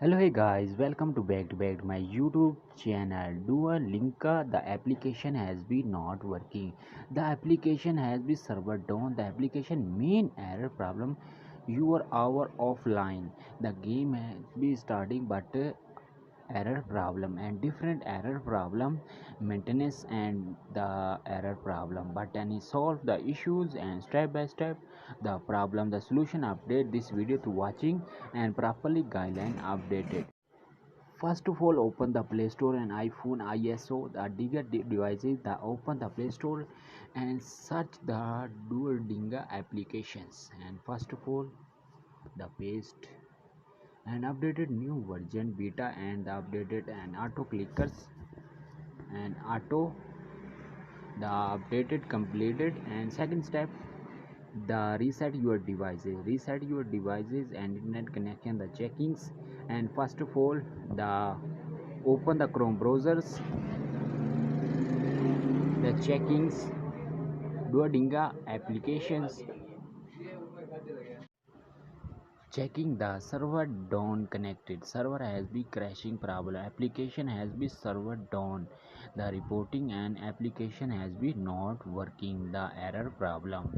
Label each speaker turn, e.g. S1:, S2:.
S1: Hello, hey guys, welcome to back to my YouTube channel. Duolingo, the application has been not working. The application has been server down. The application main error problem. You are hour offline. The game has been starting, but error problem and different error problem maintenance and the error problem button is solve the issues and step by step the problem the solution update this video to watching and properly guideline updated. First of all, open the Play Store and iPhone ISO, the digger devices. The open the Play Store and search the Duolingo applications. And first of all, the paste and updated new version beta and the updated and auto clickers and auto the updated completed and second step the reset your devices and internet connection the checkings and first of all the open the Chrome browsers the checkings Duolingo applications checking the server down connected server has been crashing problem application has been server down the reporting and application has been not working the error problem